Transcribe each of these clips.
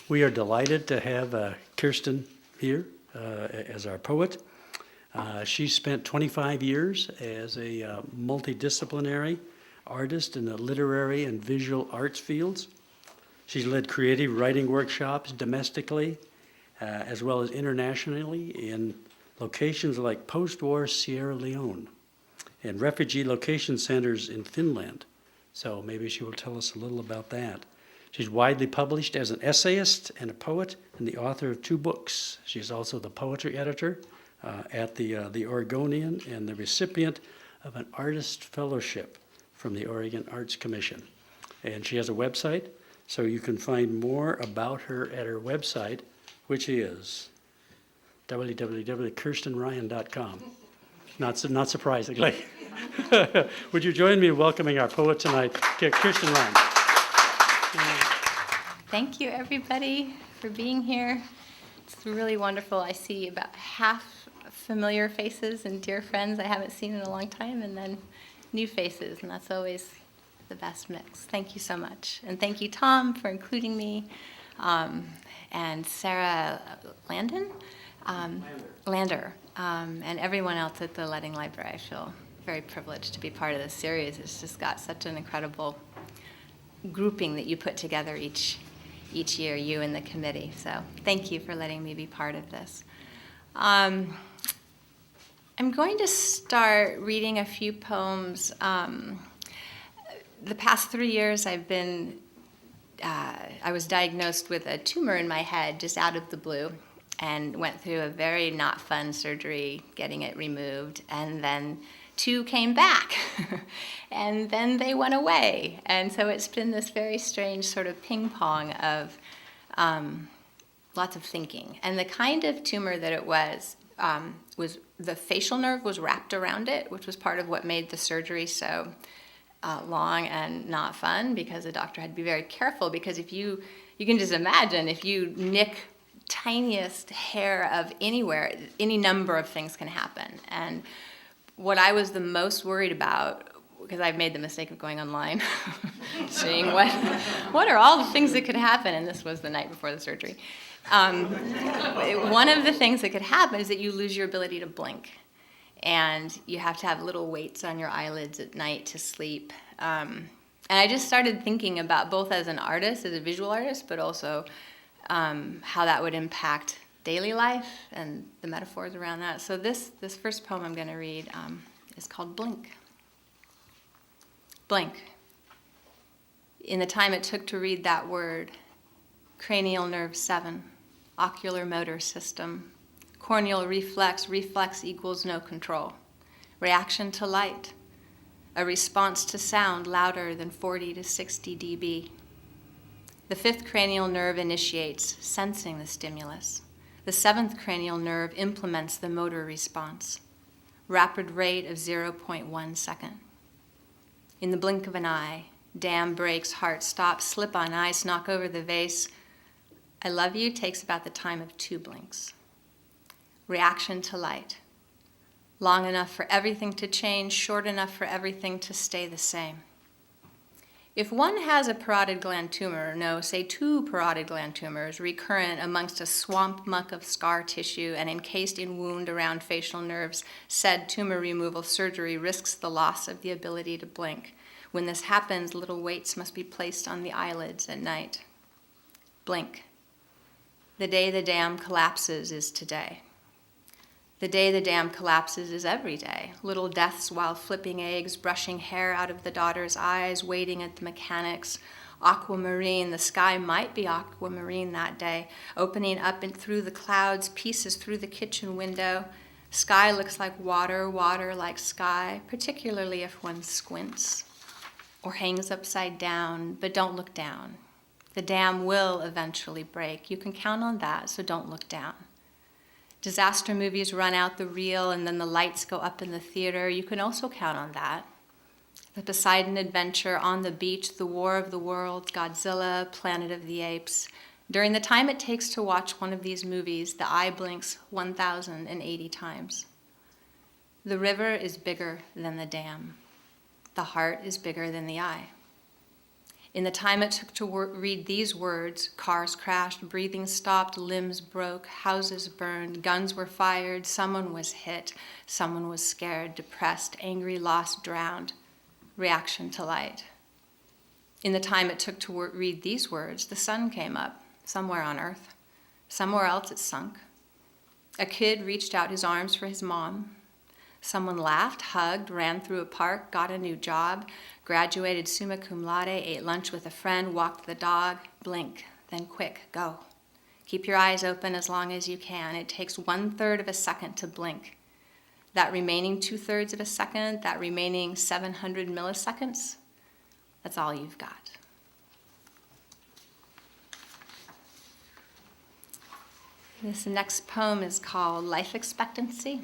We are delighted to have Kirsten here as our poet. She spent 25 years as a multidisciplinary artist in the literary and visual arts fields. She's led creative writing workshops domestically as well as internationally in locations like post-war Sierra Leone and refugee location centers in Finland. So maybe she will tell us a little about that. She's widely published as an essayist and a poet and the author of 2 books. She's also the poetry editor at the Oregonian and the recipient of an artist fellowship from the Oregon Arts Commission. And she has a website, so you can find more about her at her website, which is www.kirstenrian.com. Not surprisingly. Would you join me in welcoming our poet tonight, Kirsten Rian? Thank you, everybody, for being here. It's really wonderful. I see about half familiar faces and dear friends I haven't seen in a long time, and then new faces, and that's always the best mix. Thank you so much. And thank you, Tom, for including me, and Sarah Lander, and everyone else at the Ledding Library. I feel very privileged to be part of this series. It's just got such an incredible grouping that you put together each year, you and the committee. So thank you for letting me be part of this. I'm going to start reading a few poems. The past 3 years I was diagnosed with a tumor in my head just out of the blue and went through a very not fun surgery getting it removed, and then 2 came back, and then they went away. And so it's been this very strange sort of ping pong of lots of thinking. And the kind of tumor that it was the facial nerve was wrapped around it, which was part of what made the surgery so long and not fun, because the doctor had to be very careful, because if you can just imagine, if you nick tiniest hair of anywhere, any number of things can happen. And what I was the most worried about, because I've made the mistake of going online, seeing what are all the things that could happen, and this was the night before the surgery. One of the things that could happen is that you lose your ability to blink, and you have to have little weights on your eyelids at night to sleep. And I just started thinking about, both as an artist, as a visual artist, but also how that would impact daily life and the metaphors around that. So this first poem I'm going to read is called Blink. Blink. In the time it took to read that word, cranial nerve 7, ocular motor system, corneal reflex equals no control, reaction to light, a response to sound louder than 40 to 60 dB. The 5th cranial nerve initiates, sensing the stimulus. The 7th cranial nerve implements the motor response, rapid rate of 0.1 second. In the blink of an eye, dam breaks, heart stops, slip on ice, knock over the vase. I love you takes about the time of 2 blinks. Reaction to light, long enough for everything to change, short enough for everything to stay the same. If one has a parotid gland tumor, no, say 2 parotid gland tumors, recurrent amongst a swamp muck of scar tissue and encased in wound around facial nerves, said tumor removal surgery risks the loss of the ability to blink. When this happens, little weights must be placed on the eyelids at night. Blink. The day the dam collapses is today. The day the dam collapses is every day. Little deaths while flipping eggs, brushing hair out of the daughter's eyes, waiting at the mechanics. Aquamarine, the sky might be aquamarine that day, opening up and through the clouds, pieces through the kitchen window. Sky looks like water, water like sky, particularly if one squints or hangs upside down, but don't look down. The dam will eventually break. You can count on that, so don't look down. Disaster movies run out the reel and then the lights go up in the theater. You can also count on that. The Poseidon Adventure, On the Beach, The War of the Worlds, Godzilla, Planet of the Apes. During the time it takes to watch one of these movies, the eye blinks 1,080 times. The river is bigger than the dam. The heart is bigger than the eye. In the time it took to read these words, cars crashed, breathing stopped, limbs broke, houses burned, guns were fired, someone was hit, someone was scared, depressed, angry, lost, drowned. Reaction to light. In the time it took to read these words, the sun came up, somewhere on earth. Somewhere else it sunk. A kid reached out his arms for his mom. Someone laughed, hugged, ran through a park, got a new job, graduated summa cum laude, ate lunch with a friend, walked the dog. Blink, then quick, go. Keep your eyes open as long as you can. It takes 1/3 of a second to blink. That remaining 2/3 of a second, that remaining 700 milliseconds, that's all you've got. This next poem is called Life Expectancy.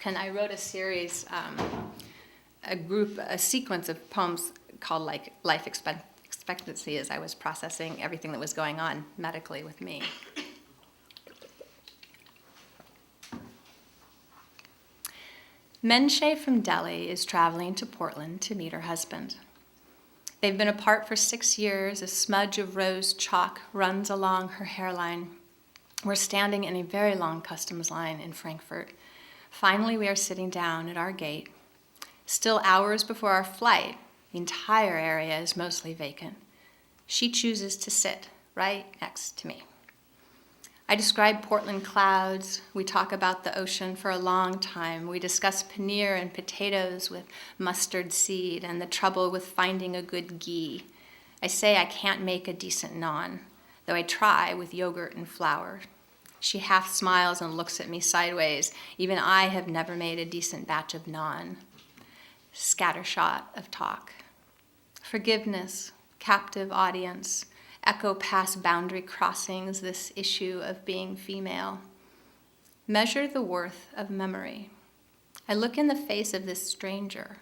I wrote a series, a sequence of poems called Life Expectancy as I was processing everything that was going on medically with me. Menshe from Delhi is traveling to Portland to meet her husband. They've been apart for 6 years. A smudge of rose chalk runs along her hairline. We're standing in a very long customs line in Frankfurt. Finally, we are sitting down at our gate. Still hours before our flight, the entire area is mostly vacant. She chooses to sit right next to me. I describe Portland clouds. We talk about the ocean for a long time. We discuss paneer and potatoes with mustard seed and the trouble with finding a good ghee. I say I can't make a decent naan, though I try with yogurt and flour. She half smiles and looks at me sideways. Even I have never made a decent batch of naan. Scattershot of talk. Forgiveness, captive audience, echo past boundary crossings, this issue of being female. Measure the worth of memory. I look in the face of this stranger.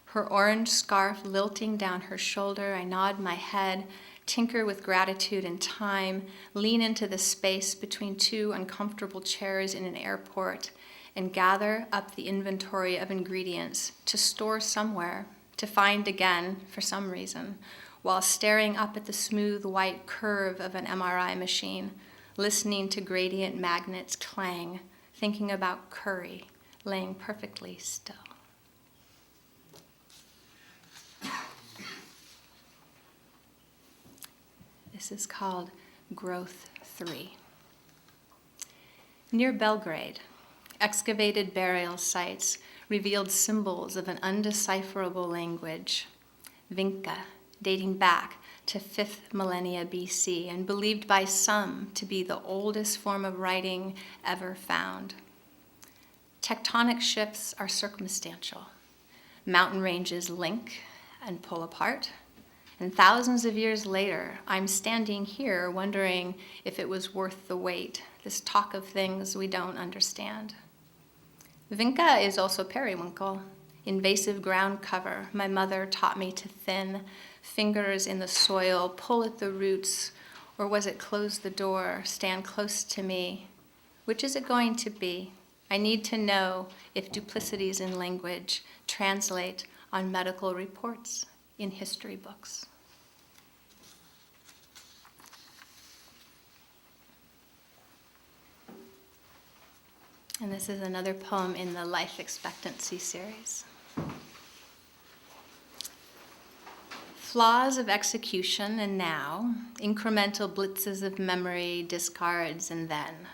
Her orange scarf lilting down her shoulder, I nod my head, tinker with gratitude and time, lean into the space between two uncomfortable chairs in an airport, and gather up the inventory of ingredients to store somewhere, to find again for some reason, while staring up at the smooth white curve of an MRI machine, listening to gradient magnets clang, thinking about curry laying perfectly still. This is called Growth 3. Near Belgrade, excavated burial sites revealed symbols of an undecipherable language, Vinca, dating back to 5th millennia BC and believed by some to be the oldest form of writing ever found. Tectonic shifts are circumstantial. Mountain ranges link and pull apart. And thousands of years later, I'm standing here wondering if it was worth the wait, this talk of things we don't understand. Vinca is also periwinkle, invasive ground cover my mother taught me to thin, fingers in the soil, pull at the roots, or was it close the door, stand close to me? Which is it going to be? I need to know if duplicities in language translate on medical reports in history books. And this is another poem in the Life Expectancy series. Flaws of execution and now, incremental blitzes of memory, discards, and then.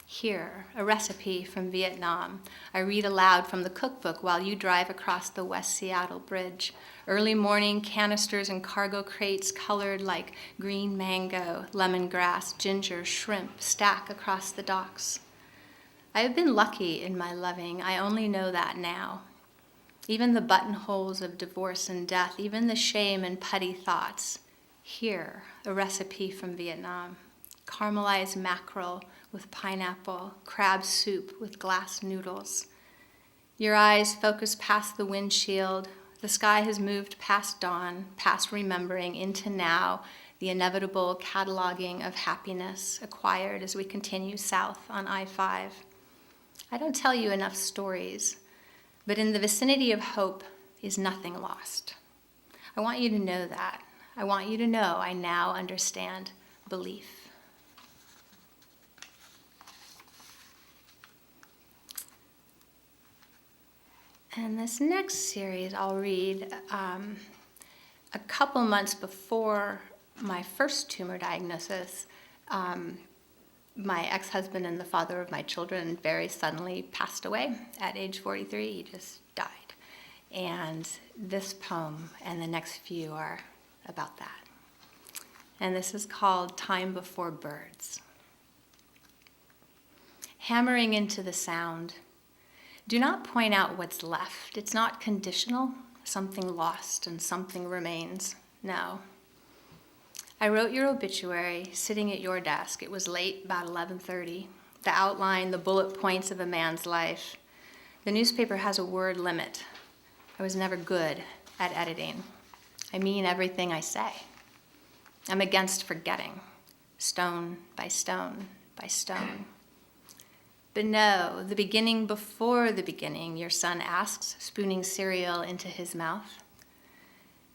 Here, a recipe from Vietnam. I read aloud from the cookbook while you drive across the West Seattle Bridge. Early morning canisters and cargo crates colored like green mango, lemongrass, ginger, shrimp stack across the docks. I have been lucky in my loving. I only know that now. Even the buttonholes of divorce and death, even the shame and putty thoughts. Here, a recipe from Vietnam. Caramelized mackerel with pineapple, crab soup with glass noodles. Your eyes focus past the windshield. The sky has moved past dawn, past remembering, into now, the inevitable cataloging of happiness acquired as we continue south on I-5. I don't tell you enough stories, but in the vicinity of hope is nothing lost. I want you to know that. I want you to know I now understand belief. And this next series I'll read a couple months before my first tumor diagnosis. My ex-husband and the father of my children very suddenly passed away at age 43. He just died. And this poem and the next few are about that. And this is called Time Before Birds. Hammering into the sound. Do not point out what's left. It's not conditional. Something lost and something remains. No. I wrote your obituary sitting at your desk. It was late, about 11:30. The outline, the bullet points of a man's life. The newspaper has a word limit. I was never good at editing. I mean everything I say. I'm against forgetting, stone by stone by stone. But no, the beginning before the beginning, your son asks, spooning cereal into his mouth.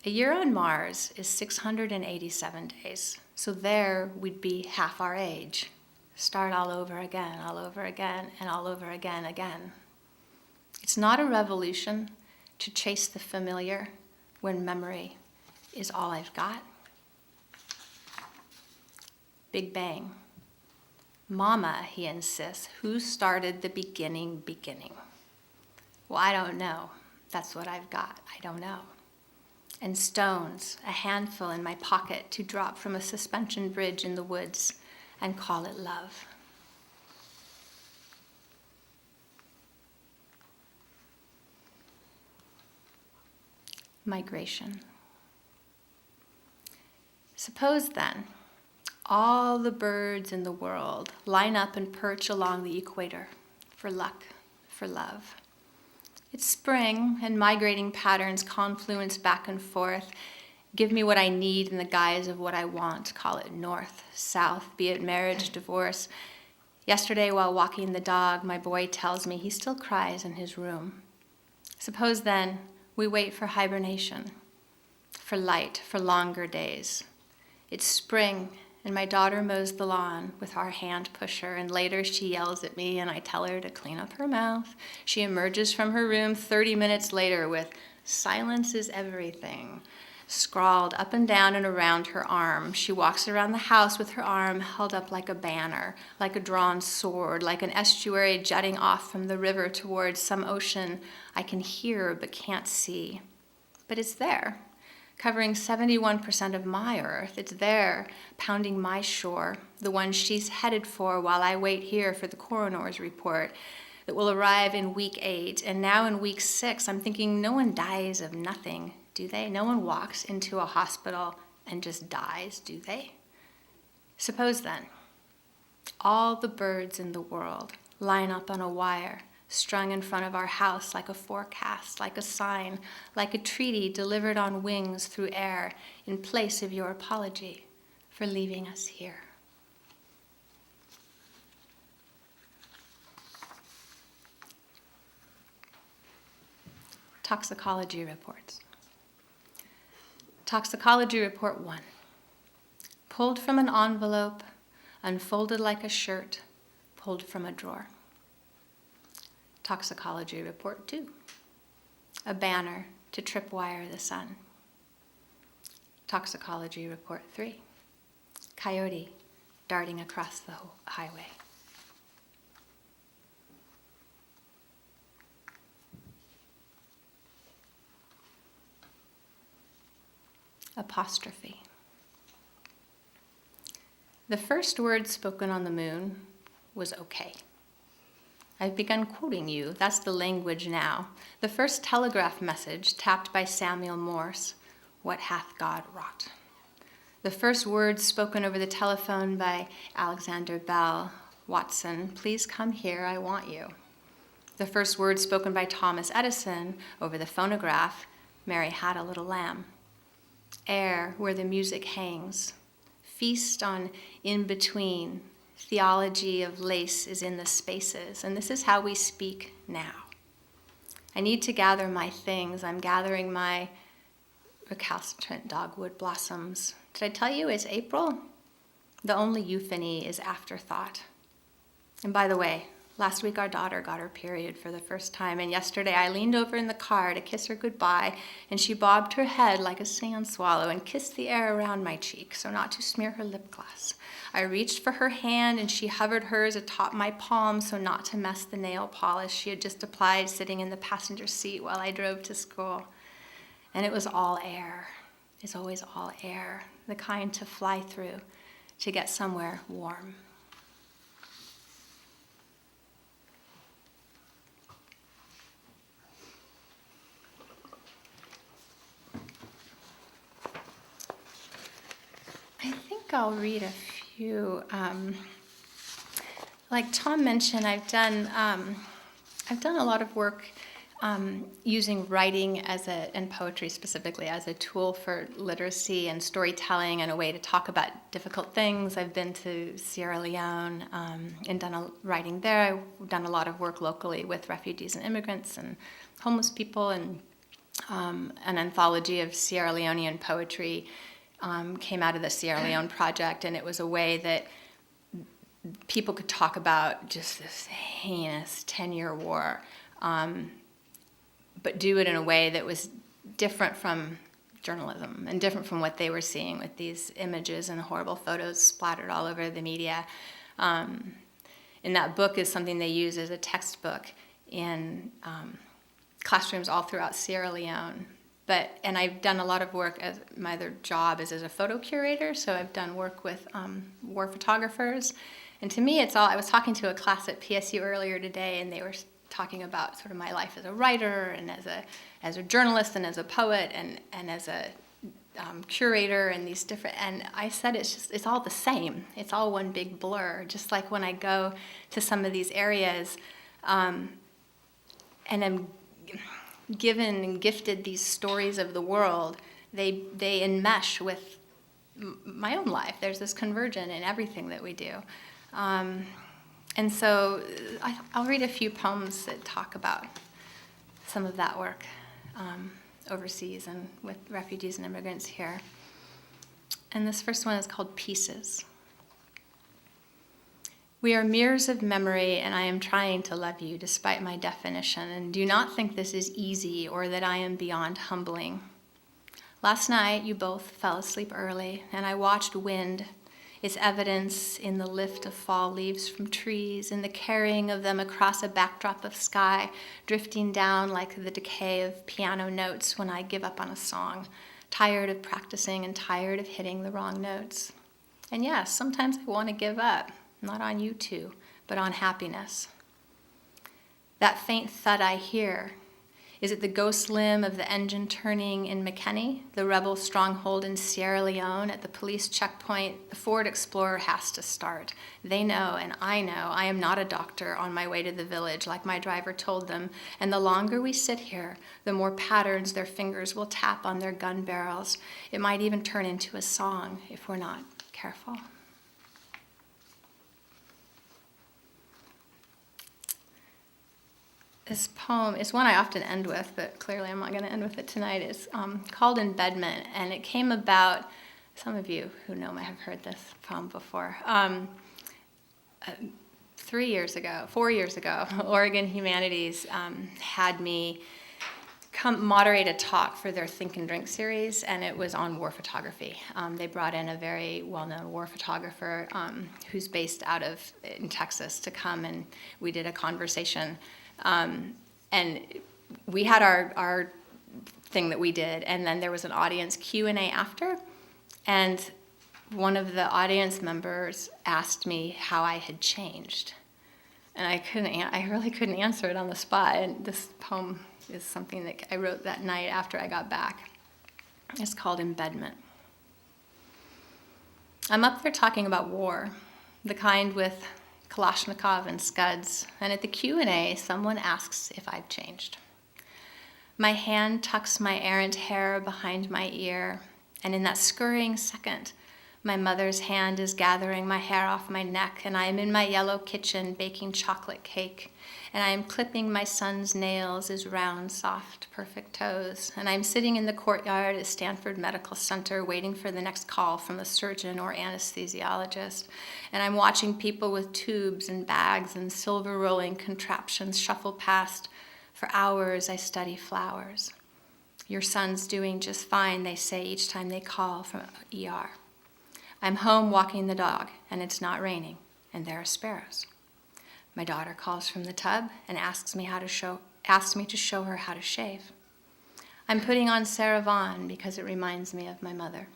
A year on Mars is 687 days, so there we'd be half our age. Start all over again, and all over again, again. It's not a revolution to chase the familiar when memory is all I've got. Big Bang. Mama, he insists, who started the beginning? Well, I don't know. That's what I've got. I don't know. And stones, a handful in my pocket to drop from a suspension bridge in the woods and call it love. Migration. Suppose then, all the birds in the world line up and perch along the equator for luck, for love. It's spring, and migrating patterns confluence back and forth. Give me what I need in the guise of what I want. Call it north, south, be it marriage, divorce. Yesterday, while walking the dog, my boy tells me he still cries in his room. Suppose then we wait for hibernation, for light, for longer days. It's spring, and my daughter mows the lawn with our hand pusher, and later she yells at me and I tell her to clean up her mouth. She emerges from her room 30 minutes later with "silence is everything" scrawled up and down and around her arm. She walks around the house with her arm held up like a banner, like a drawn sword, like an estuary jutting off from the river towards some ocean I can hear but can't see. But it's there, covering 71% of my earth. It's there, pounding my shore, the one she's headed for while I wait here for the coroner's report that will arrive in week 8. And now in week 6, I'm thinking no one dies of nothing, do they? No one walks into a hospital and just dies, do they? Suppose then, all the birds in the world line up on a wire, strung in front of our house like a forecast, like a sign, like a treaty delivered on wings through air in place of your apology for leaving us here. Toxicology reports. Toxicology report 1. Pulled from an envelope, unfolded like a shirt, pulled from a drawer. Toxicology report 2. A banner to tripwire the sun. Toxicology report 3. Coyote darting across the highway. Apostrophe. The first word spoken on the moon was okay. I've begun quoting you. That's the language now. The first telegraph message tapped by Samuel Morse. What hath God wrought? The first words spoken over the telephone by Alexander Bell. Watson, please come here, I want you. The first words spoken by Thomas Edison over the phonograph. Mary had a little lamb. Air where the music hangs. Feast on in-between. Theology of lace is in the spaces, and this is how we speak now. I need to gather my things. I'm gathering my recalcitrant dogwood blossoms. Did I tell you it's April? The only euphony is afterthought. And by the way, last week our daughter got her period for the first time, and yesterday I leaned over in the car to kiss her goodbye, and she bobbed her head like a sand swallow and kissed the air around my cheek so not to smear her lip gloss. I reached for her hand, and she hovered hers atop my palm so not to mess the nail polish she had just applied sitting in the passenger seat while I drove to school. And it was all air. It's always all air, the kind to fly through to get somewhere warm. I think I'll read a few. Like Tom mentioned, I've done a lot of work using writing and poetry specifically as a tool for literacy and storytelling and a way to talk about difficult things. I've been to Sierra Leone and done writing there. I've done a lot of work locally with refugees and immigrants and homeless people, and an anthology of Sierra Leonean poetry came out of the Sierra Leone Project, and it was a way that people could talk about just this heinous 10-year war, but do it in a way that was different from journalism and different from what they were seeing with these images and horrible photos splattered all over the media. And that book is something they use as a textbook in classrooms all throughout Sierra Leone. And I've done a lot of work as my other job is as a photo curator, so I've done work with war photographers. And to me, it's all, I was talking to a class at PSU earlier today, and they were talking about sort of my life as a writer and as a journalist and as a poet and as a curator and these different, and I said it's all the same. It's all one big blur. Just like when I go to some of these areas and I'm given and gifted these stories of the world, they enmesh with my own life. There's this convergence in everything that we do. And so I'll read a few poems that talk about some of that work overseas and with refugees and immigrants here. And this first one is called Pieces. We are mirrors of memory, and I am trying to love you despite my definition, and do not think this is easy or that I am beyond humbling. Last night, you both fell asleep early, and I watched wind, its evidence in the lift of fall leaves from trees, in the carrying of them across a backdrop of sky, drifting down like the decay of piano notes when I give up on a song, tired of practicing and tired of hitting the wrong notes. And yes, sometimes I want to give up. Not on you two, but on happiness. That faint thud I hear, is it the ghost limb of the engine turning in McKinney, the rebel stronghold in Sierra Leone? At the police checkpoint, the Ford Explorer has to start. They know, and I know, I am not a doctor on my way to the village like my driver told them, and the longer we sit here, the more patterns their fingers will tap on their gun barrels. It might even turn into a song if we're not careful. This poem is one I often end with, but clearly I'm not going to end with it tonight. It's called Embedment, and it came about, some of you who know might have heard this poem before. 4 years ago, Oregon Humanities had me come moderate a talk for their Think and Drink series, and it was on war photography. They brought in a very well-known war photographer who's based in Texas to come, and we did a conversation. And we had our thing that we did, and then there was an audience Q&A after, and one of the audience members asked me how I had changed, and I really couldn't answer it on the spot. And this poem is something that I wrote that night after I got back. It's called Embedment. I'm up there talking about war, the kind with Kalashnikov and Scuds, and at the Q&A, someone asks if I've changed. My hand tucks my errant hair behind my ear, and in that scurrying second, my mother's hand is gathering my hair off my neck, and I am in my yellow kitchen baking chocolate cake. And I am clipping my son's nails, his round, soft, perfect toes. And I'm sitting in the courtyard at Stanford Medical Center waiting for the next call from a surgeon or anesthesiologist. And I'm watching people with tubes and bags and silver rolling contraptions shuffle past. For hours, I study flowers. Your son's doing just fine, they say each time they call from ER. I'm home walking the dog, and it's not raining, and there are sparrows. My daughter calls from the tub and asks me to show her how to shave. I'm putting on Sarah Vaughan because it reminds me of my mother.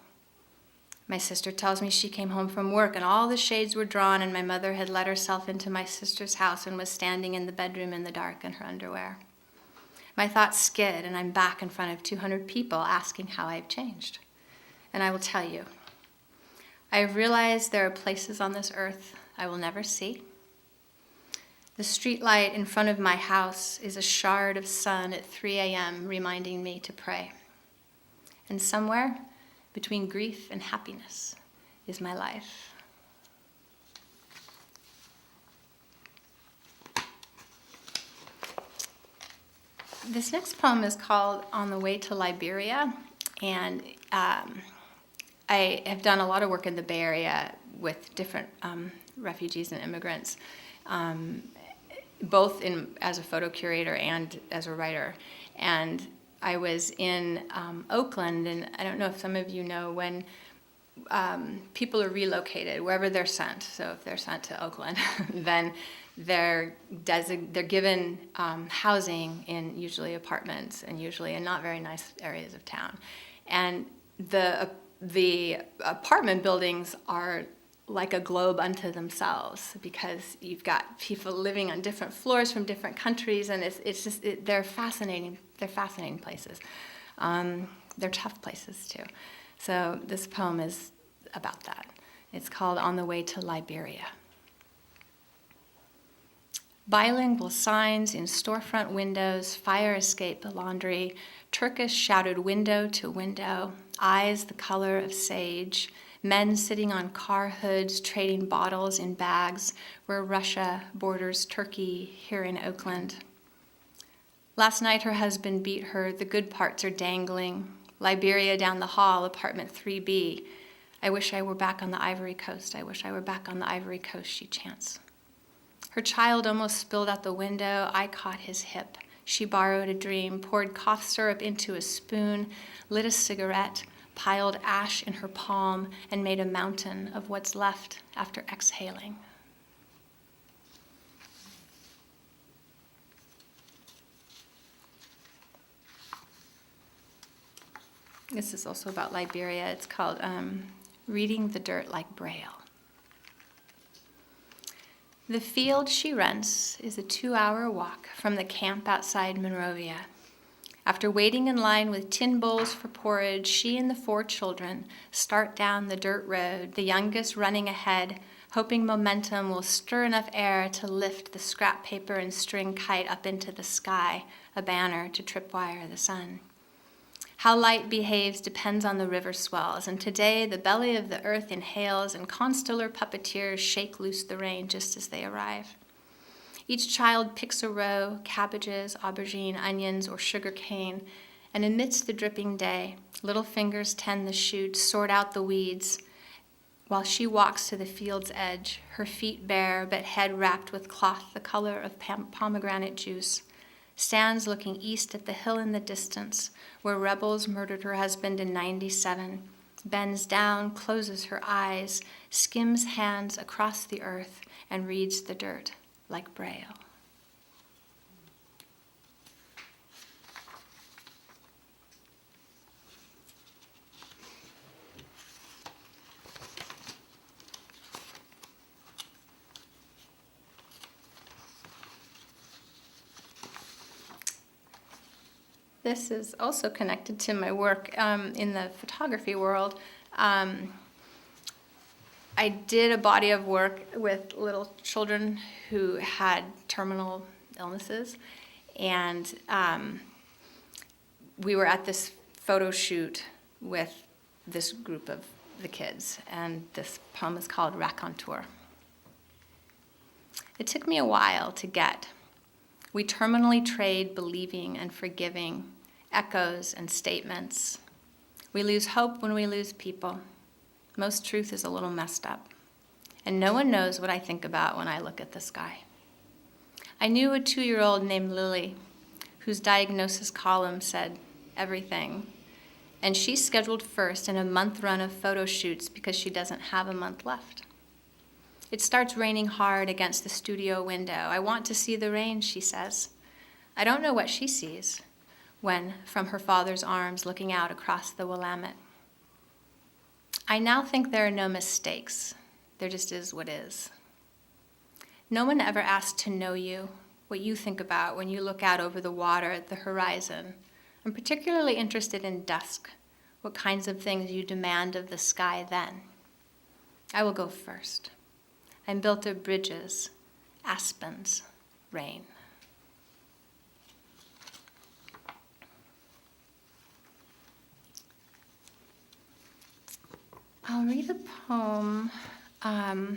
My sister tells me she came home from work and all the shades were drawn and my mother had let herself into my sister's house and was standing in the bedroom in the dark in her underwear. My thoughts skid and I'm back in front of 200 people asking how I've changed. And I will tell you, I have realized there are places on this earth I will never see. The street light in front of my house is a shard of sun at 3 a.m. reminding me to pray. And somewhere between grief and happiness is my life. This next poem is called On the Way to Liberia, and I have done a lot of work in the Bay Area with different refugees and immigrants, both as a photo curator and as a writer. And I was in Oakland, and I don't know if some of you know when people are relocated, wherever they're sent. So if they're sent to Oakland, then they're given housing in usually apartments and usually in not very nice areas of town. And the apartment buildings are like a globe unto themselves because you've got people living on different floors from different countries, and they're fascinating. They're fascinating places. They're tough places too. So this poem is about that. It's called On the Way to Liberia. Bilingual signs in storefront windows, fire escape laundry, Turkish shouted window to window, eyes the color of sage, men sitting on car hoods trading bottles in bags where Russia borders Turkey here in Oakland. Last night her husband beat her, the good parts are dangling. Liberia down the hall, apartment 3B. I wish I were back on the Ivory Coast. I wish I were back on the Ivory Coast, she chants. Her child almost spilled out the window. I caught his hip. She borrowed a dream, poured cough syrup into a spoon, lit a cigarette, piled ash in her palm, and made a mountain of what's left after exhaling. This is also about Liberia. It's called Reading the Dirt Like Braille. The field she rents is a 2-hour walk from the camp outside Monrovia. After waiting in line with tin bowls for porridge, she and the 4 children start down the dirt road, the youngest running ahead, hoping momentum will stir enough air to lift the scrap paper and string kite up into the sky, a banner to tripwire the sun. How light behaves depends on the river swells, and today the belly of the earth inhales and constellar puppeteers shake loose the rain just as they arrive. Each child picks a row, cabbages, aubergine, onions, or sugar cane, and amidst the dripping day, little fingers tend the shoots, sort out the weeds, while she walks to the field's edge, her feet bare but head wrapped with cloth the color of pomegranate juice, stands looking east at the hill in the distance where rebels murdered her husband in 97, bends down, closes her eyes, skims hands across the earth, and reads the dirt like Braille. This is also connected to my work in the photography world. I did a body of work with little children who had terminal illnesses, and we were at this photo shoot with this group of the kids, and this poem is called Rocontour. It took me a while to get We terminally trade believing and forgiving, echoes and statements. We lose hope when we lose people. Most truth is a little messed up. And no one knows what I think about when I look at the sky. I knew a 2-year-old named Lily, whose diagnosis column said everything. And she's scheduled first in a month run of photo shoots because she doesn't have a month left. It starts raining hard against the studio window. I want to see the rain, she says. I don't know what she sees when, from her father's arms, looking out across the Willamette. I now think there are no mistakes. There just is what is. No one ever asked to know you, what you think about when you look out over the water at the horizon. I'm particularly interested in dusk, what kinds of things you demand of the sky then. I will go first. I'm built of bridges, aspens, rain. I'll read a poem. I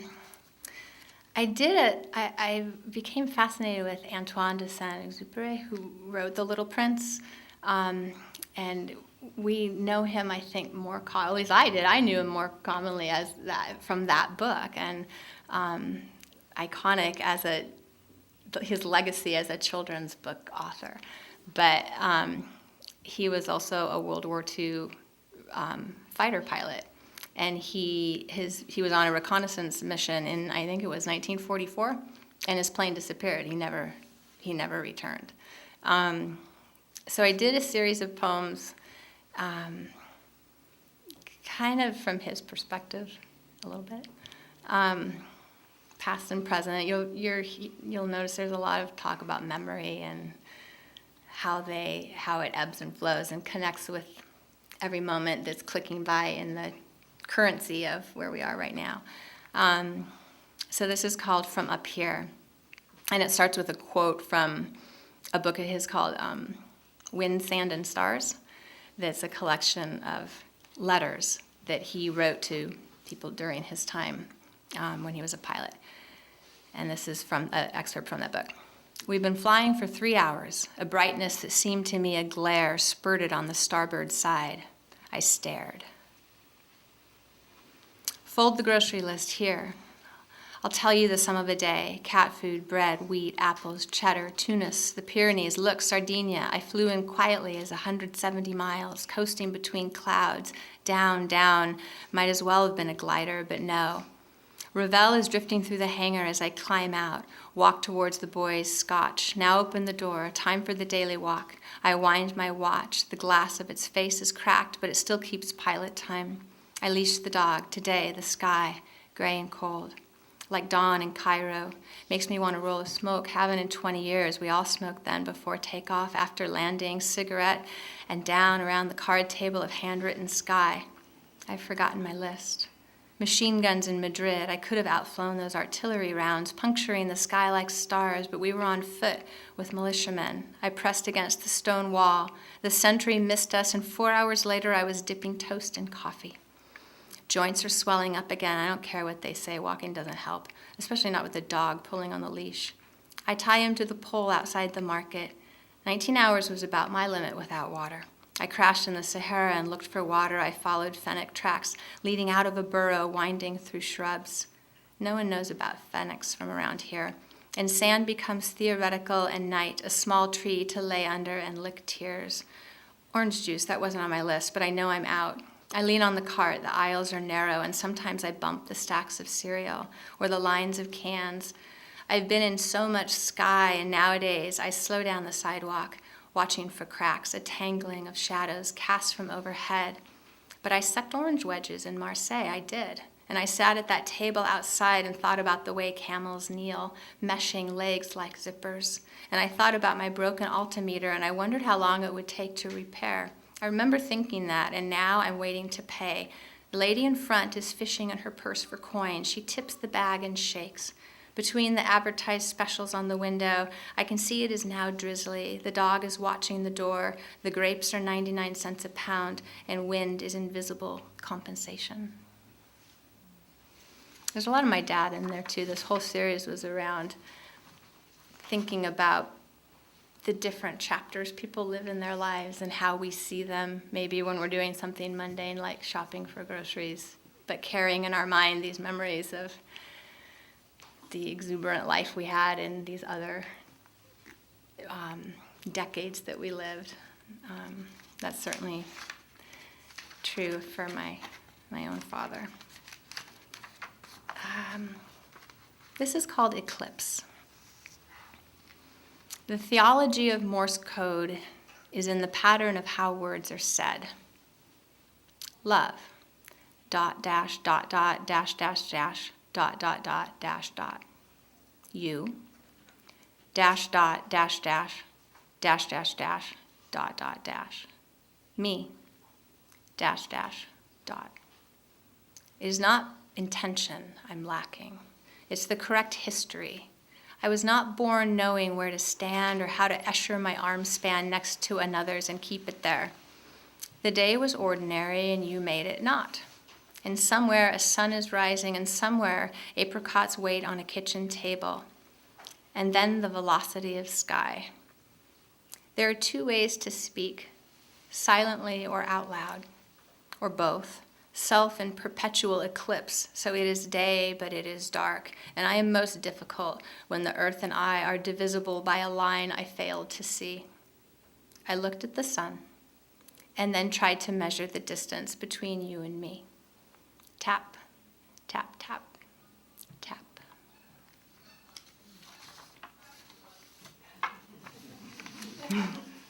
became fascinated with Antoine de Saint-Exupéry, who wrote The Little Prince. And we know him, I think, at least I did. I knew him more commonly as that from that book, and iconic as his legacy as a children's book author. But he was also a World War II fighter pilot. And he was on a reconnaissance mission in, I think it was 1944, and his plane disappeared. He never returned. So I did a series of poems, kind of from his perspective, a little bit, past and present. You'll notice there's a lot of talk about memory and how it ebbs and flows and connects with every moment that's clicking by in the currency of where we are right now. So this is called From Up Here, and it starts with a quote from a book of his called Wind, Sand, and Stars. That's a collection of letters that he wrote to people during his time when he was a pilot. And this is from an excerpt from that book. We've been flying for 3 hours. A brightness that seemed to me a glare spurted on the starboard side. I stared. Fold the grocery list here. I'll tell you the sum of a day. Cat food, bread, wheat, apples, cheddar, Tunis, the Pyrenees, look, Sardinia. I flew in quietly as 170 miles, coasting between clouds. Down, down. Might as well have been a glider, but no. Ravel is drifting through the hangar as I climb out, walk towards the boys' scotch. Now open the door, time for the daily walk. I wind my watch. The glass of its face is cracked, but it still keeps pilot time. I leash the dog. Today, the sky, gray and cold. Like dawn in Cairo. Makes me want to roll a smoke. Haven't in 20 years. We all smoked then before takeoff, after landing, cigarette, and down around the card table of handwritten sky. I've forgotten my list. Machine guns in Madrid. I could have outflown those artillery rounds, puncturing the sky like stars, but we were on foot with militiamen. I pressed against the stone wall. The sentry missed us, and 4 hours later I was dipping toast in coffee. Joints are swelling up again. I don't care what they say. Walking doesn't help, especially not with a dog pulling on the leash. I tie him to the pole outside the market. 19 hours was about my limit without water. I crashed in the Sahara and looked for water. I followed fennec tracks leading out of a burrow, winding through shrubs. No one knows about fennecs from around here. And sand becomes theoretical, and night, a small tree to lay under and lick tears. Orange juice, that wasn't on my list, but I know I'm out. I lean on the cart. The aisles are narrow, and sometimes I bump the stacks of cereal or the lines of cans. I've been in so much sky, and nowadays I slow down the sidewalk, watching for cracks, a tangling of shadows cast from overhead. But I sucked orange wedges in Marseille, I did. And I sat at that table outside and thought about the way camels kneel, meshing legs like zippers. And I thought about my broken altimeter, and I wondered how long it would take to repair. I remember thinking that, and now I'm waiting to pay. The lady in front is fishing in her purse for coins. She tips the bag and shakes. Between the advertised specials on the window, I can see it is now drizzly. The dog is watching the door. The grapes are 99 cents a pound, and wind is invisible compensation. There's a lot of my dad in there, too. This whole series was around thinking about the different chapters people live in their lives and how we see them, maybe when we're doing something mundane like shopping for groceries, but carrying in our mind these memories of the exuberant life we had in these other decades that we lived. That's certainly true for my own father. This is called Eclipse. The theology of Morse code is in the pattern of how words are said. Love, dot, dash, dot, dot, dash, dash, dash, dot, dot, dot, dash, dot. You, dash, dot, dash, dash, dash, dash, dash, dot, dot, dash. Me, dash, dash, dot. It is not intention I'm lacking. It's the correct history. I was not born knowing where to stand or how to usher my arm span next to another's and keep it there. The day was ordinary and you made it not. And somewhere a sun is rising and somewhere apricots wait on a kitchen table. And then the velocity of sky. There are two ways to speak, silently or out loud, or both. Self in perpetual eclipse, so it is day, but it is dark, and I am most difficult when the earth and I are divisible by a line I failed to see. I looked at the sun, and then tried to measure the distance between you and me. Tap, tap, tap, tap.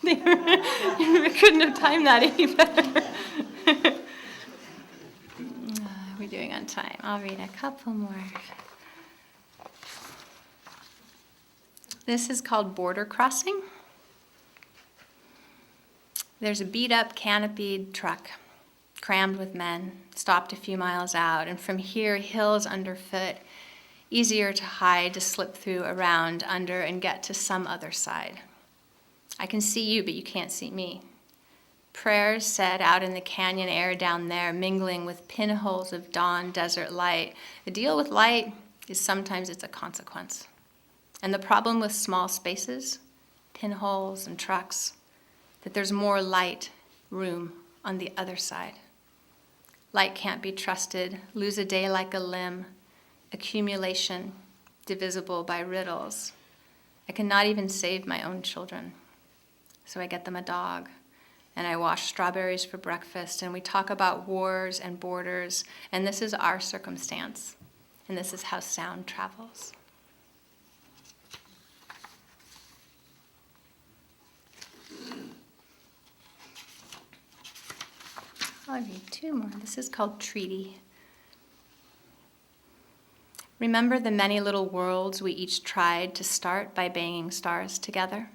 We couldn't have timed that any better. We're doing on time. I'll read a couple more. This is called Border Crossing. There's a beat-up, canopied truck, crammed with men, stopped a few miles out, and from here, hills underfoot, easier to hide, to slip through, around, under, and get to some other side. I can see you, but you can't see me. Prayers said out in the canyon air down there, mingling with pinholes of dawn desert light. The deal with light is sometimes it's a consequence. And the problem with small spaces, pinholes and trucks, that there's more light room on the other side. Light can't be trusted, lose a day like a limb, accumulation, divisible by riddles. I cannot even save my own children. So I get them a dog. And I wash strawberries for breakfast, and we talk about wars and borders, and this is our circumstance, and this is how sound travels. I'll read two more. This is called Treaty. Remember the many little worlds we each tried to start by banging stars together?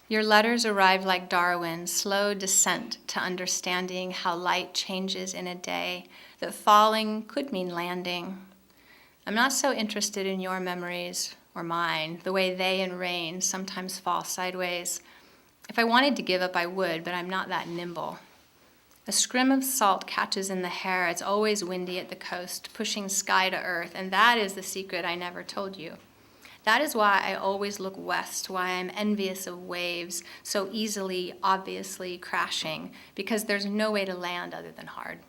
Your letters arrived like Darwin's slow descent to understanding how light changes in a day, that falling could mean landing. I'm not so interested in your memories or mine, the way they and rain sometimes fall sideways. If I wanted to give up, I would, but I'm not that nimble. A scrim of salt catches in the hair. It's always windy at the coast, pushing sky to earth, and that is the secret I never told you. That is why I always look west, why I'm envious of waves so easily, obviously crashing, because there's no way to land other than hard.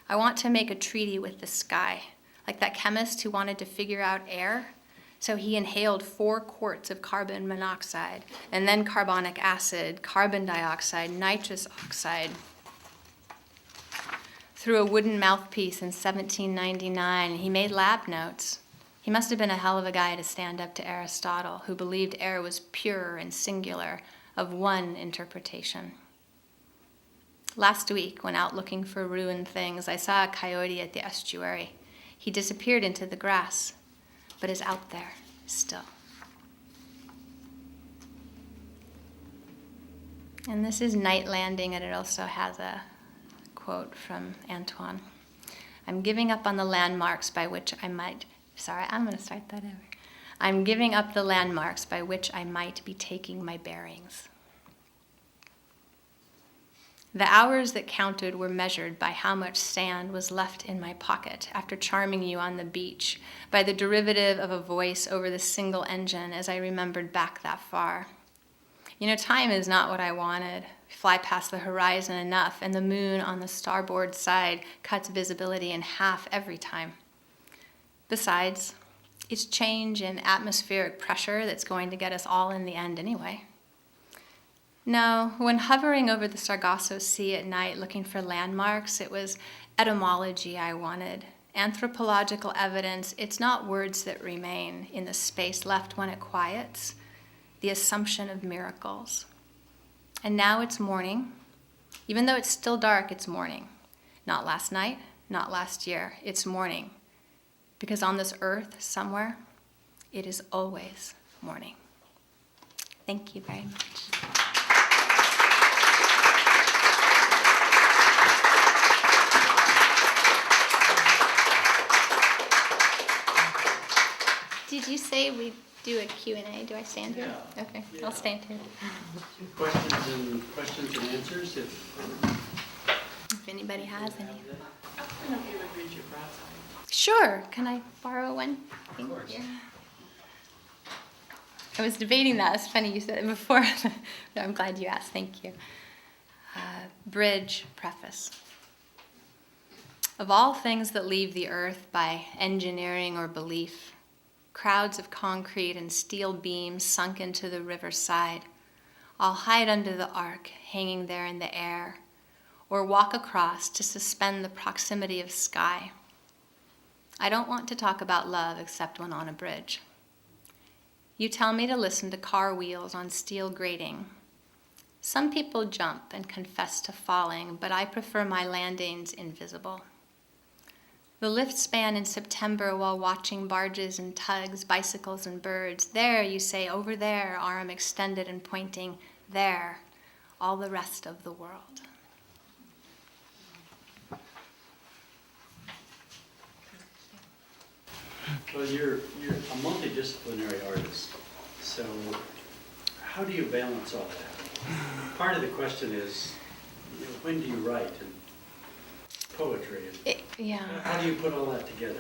I want to make a treaty with the sky, like that chemist who wanted to figure out air. So he inhaled 4 quarts of carbon monoxide, and then carbonic acid, carbon dioxide, nitrous oxide, through a wooden mouthpiece in 1799, and he made lab notes. He must have been a hell of a guy to stand up to Aristotle, who believed air was pure and singular, of one interpretation. Last week, when out looking for ruined things, I saw a coyote at the estuary. He disappeared into the grass, but is out there still. And this is Night Landing, and it also has a quote from Antoine. I'm giving up on the landmarks by which I might... I'm going to start that over. I'm giving up the landmarks by which I might be taking my bearings. The hours that counted were measured by how much sand was left in my pocket after charming you on the beach, by the derivative of a voice over the single engine as I remembered back that far. Time is not what I wanted. Fly past the horizon enough, and the moon on the starboard side cuts visibility in half every time. Besides, it's change in atmospheric pressure that's going to get us all in the end anyway. No, when hovering over the Sargasso Sea at night looking for landmarks, it was etymology I wanted. Anthropological evidence. It's not words that remain in the space left when it quiets. The assumption of miracles. And now it's morning. Even though it's still dark, it's morning. Not last night, not last year. It's morning. Because on this earth, somewhere, it is always morning. Thank you very much. Did you say we do a Q&A? Do I stand here? Yeah. Okay, Yeah. I'll stand here. Questions and answers, If anybody has any. I don't know if you would read your broadside. Sure. Can I borrow one? Of course. Thank you. I was debating that. It's funny you said it before. I'm glad you asked. Thank you. Bridge preface. Of all things that leave the earth by engineering or belief, crowds of concrete and steel beams sunk into the riverside, I'll hide under the arc hanging there in the air, or walk across to suspend the proximity of sky. I don't want to talk about love except when on a bridge. You tell me to listen to car wheels on steel grating. Some people jump and confess to falling, but I prefer my landings invisible. The lift span in September while watching barges and tugs, bicycles and birds. There, you say, over there, arm extended and pointing, there, all the rest of the world. Well, you're a multidisciplinary artist, so how do you balance all that? Part of the question is, when do you write and poetry? And how do you put all that together?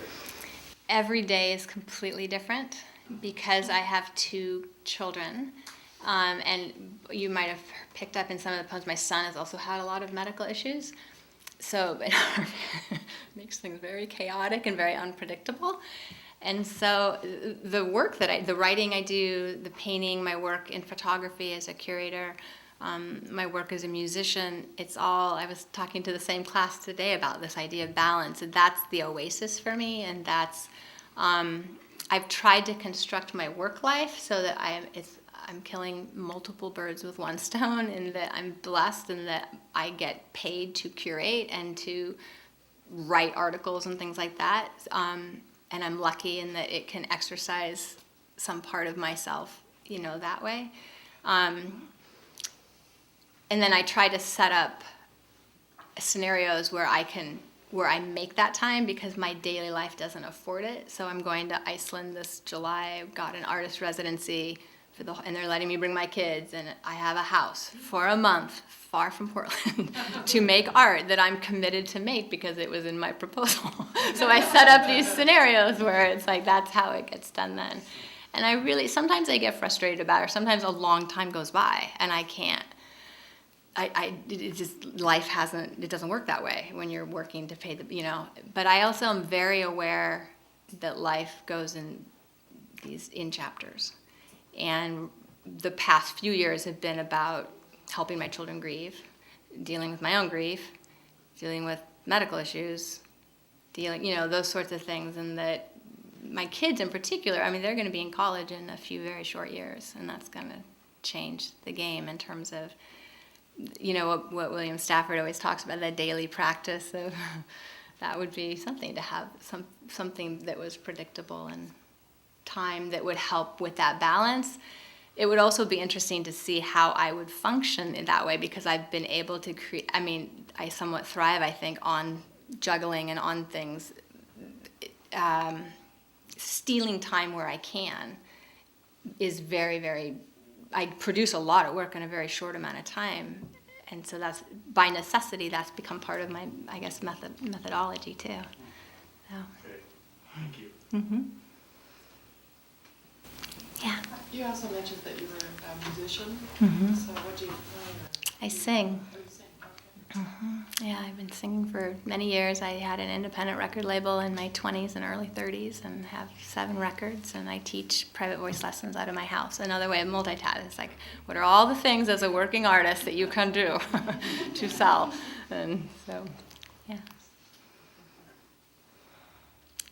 Every day is completely different because I have 2 children. And you might have picked up in some of the poems, my son has also had a lot of medical issues. So it makes things very chaotic and very unpredictable. And so the writing I do, the painting, my work in photography as a curator, my work as a musician, it's all, I was talking to the same class today about this idea of balance, and that's the oasis for me, and that's, I've tried to construct my work life so that I'm killing multiple birds with one stone, and that I'm blessed and that I get paid to curate and to write articles and things like that. And I'm lucky in that it can exercise some part of myself, that way. And then I try to set up scenarios where I make that time because my daily life doesn't afford it. So I'm going to Iceland this July. I've got an artist residency and they're letting me bring my kids, and I have a house for a month far from Portland to make art that I'm committed to make because it was in my proposal. So I set up these scenarios where it's like that's how it gets done then. And sometimes I get frustrated about it, or sometimes a long time goes by and I can't. It doesn't work that way when you're working to pay but I also am very aware that life goes in chapters. And the past few years have been about helping my children grieve, dealing with my own grief, dealing with medical issues, those sorts of things. And that my kids in particular, they're going to be in college in a few very short years, and that's going to change the game in terms of, what William Stafford always talks about, the daily practice of, that would be something to have, something that was predictable and time that would help with that balance. It would also be interesting to see how I would function in that way because I've been able to create, I somewhat thrive, I think, on juggling and on things, stealing time where I can is very, very, I produce a lot of work in a very short amount of time. And so that's, by necessity, that's become part of my, methodology too. So. Okay, thank you. Mm-hmm. Yeah. You also mentioned that you were a musician. Mhm. So what do you play? I sing. Oh, you sing. Okay. Yeah, I've been singing for many years. I had an independent record label in my 20s and early 30s and have 7 records, and I teach private voice lessons out of my house. Another way of multitask is like, what are all the things as a working artist that you can do to sell? And so, yeah.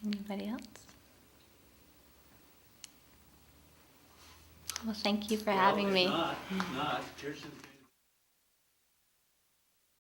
Anybody else? Well, thank you for having me. Not, Kirsten.